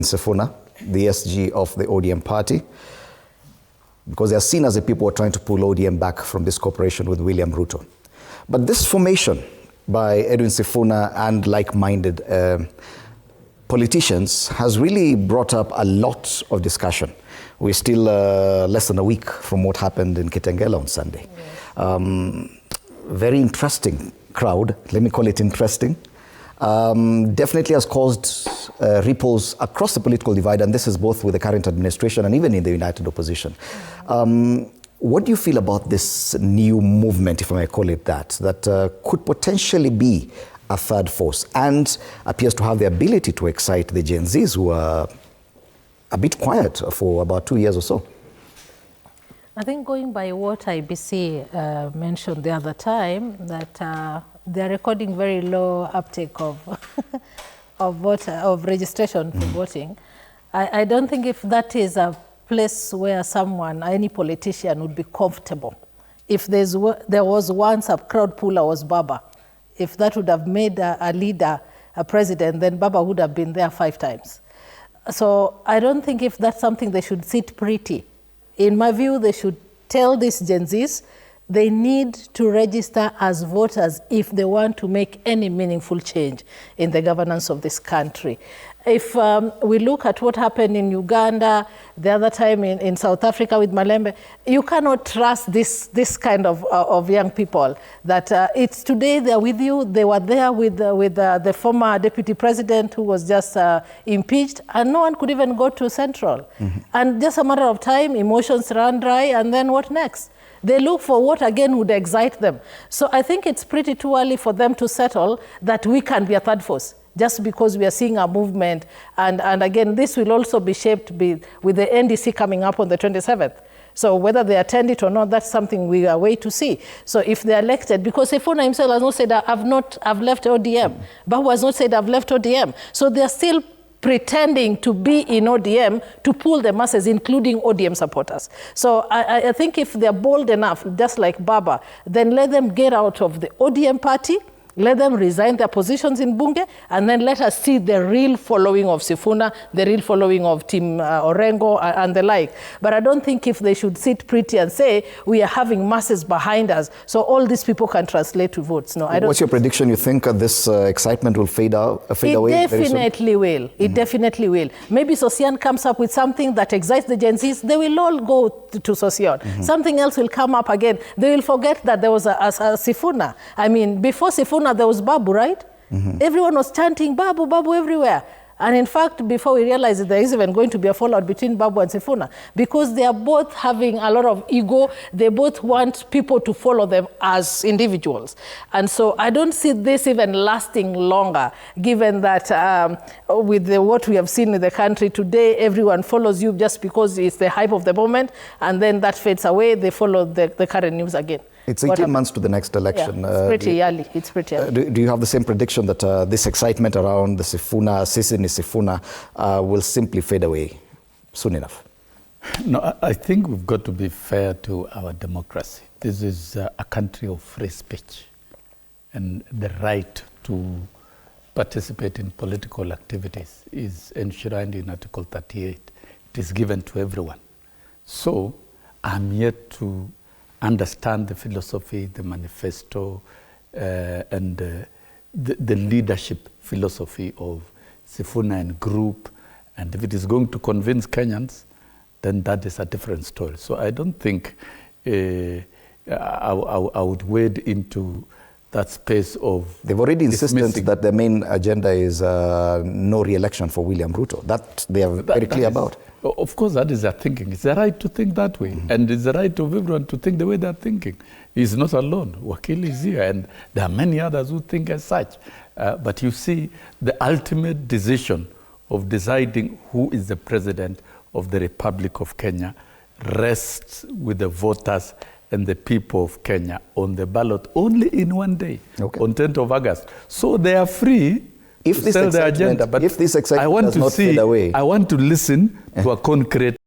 Sifuna, the SG of the ODM party, because they are seen as the people who are trying to pull ODM back from this cooperation with William Ruto. But this formation by Edwin Sifuna and like-minded politicians has really brought up a lot of discussion. We're still less than a week from what happened in Kitengela on Sunday. Yes. Very interesting crowd, let me call it interesting. Definitely has caused ripples across the political divide, and this is both with the current administration and even in the united opposition. What do you feel about this new movement, if I may call it that could potentially be a third force and appears to have the ability to excite the Gen Zs who are a bit quiet for about 2 years or so? I think going by what IBC mentioned the other time, that they're recording very low uptake of of registration for voting. I don't think if that is a place where someone, any politician, would be comfortable. If there was once a crowd puller was Baba, if that would have made a leader a president, then Baba would have been there 5 times. So I don't think if that's something they should sit pretty. In my view, they should tell these Gen Zs they need to register as voters if they want to make any meaningful change in the governance of this country. If we look at what happened in Uganda, the other time in South Africa with Malembe, you cannot trust this kind of young people. That it's today they're with you. They were there with the former deputy president who was just impeached, and no one could even go to Central. Mm-hmm. And just a matter of time, emotions run dry, and then what next? They look for what again would excite them. So I think it's pretty too early for them to settle that we can be a third force, just because we are seeing a movement. And again, this will also be shaped with the NDC coming up on the 27th. So whether they attend it or not, that's something we are waiting to see. So if they're elected, because Sifuna himself has not said, I've left ODM. Babu has not said, I've left ODM. So they're still pretending to be in ODM to pull the masses, including ODM supporters. So I think if they're bold enough, just like Baba, then let them get out of the ODM party, let them resign their positions in Bunge, and then let us see the real following of Sifuna, the real following of Team Orengo and the like. But I don't think if they should sit pretty and say, we are having masses behind us, so all these people can translate to votes. No, I don't. What's your prediction? You think this excitement will fade away very soon? It definitely will. It definitely will. Maybe Sosian comes up with something that excites the Gen Zs. They will all go to Sosian. Something else will come up again. They will forget that there was a Sifuna. I mean, before Sifuna, there was Babu, right? Everyone was chanting Babu, Babu everywhere. And in fact, before we realized there is even going to be a fallout between Babu and Sifuna, because they are both having a lot of ego. They both want people to follow them as individuals. And so I don't see this even lasting longer, given that with what we have seen in the country today, everyone follows you just because it's the hype of the moment, and then that fades away. They follow the current news again. It's 18 months to the next election. Yeah, it's pretty early. It's pretty early. Do you have the same prediction that this excitement around the Sifuna, Sifuna, will simply fade away soon enough? No, I think we've got to be fair to our democracy. This is a country of free speech, and the right to participate in political activities is enshrined in Article 38. It is given to everyone. So I'm yet to understand the philosophy, the manifesto, and the leadership philosophy of Sifuna and group. And if it is going to convince Kenyans, then that is a different story. So I don't think I would wade into that space of They've already insisted that the main agenda is no re-election for William Ruto. That they are very clear about. Of course, that is their thinking. It's the right to think that way. And it's the right of everyone to think the way they're thinking. He's not alone. Wakil is here, and there are many others who think as such. But you see, the ultimate decision of deciding who is the president of the Republic of Kenya rests with the voters and the people of Kenya on the ballot only in one day, on 10th of August. So they are free to sell their agenda. But if this excitement does not fade away, I want to listen to a concrete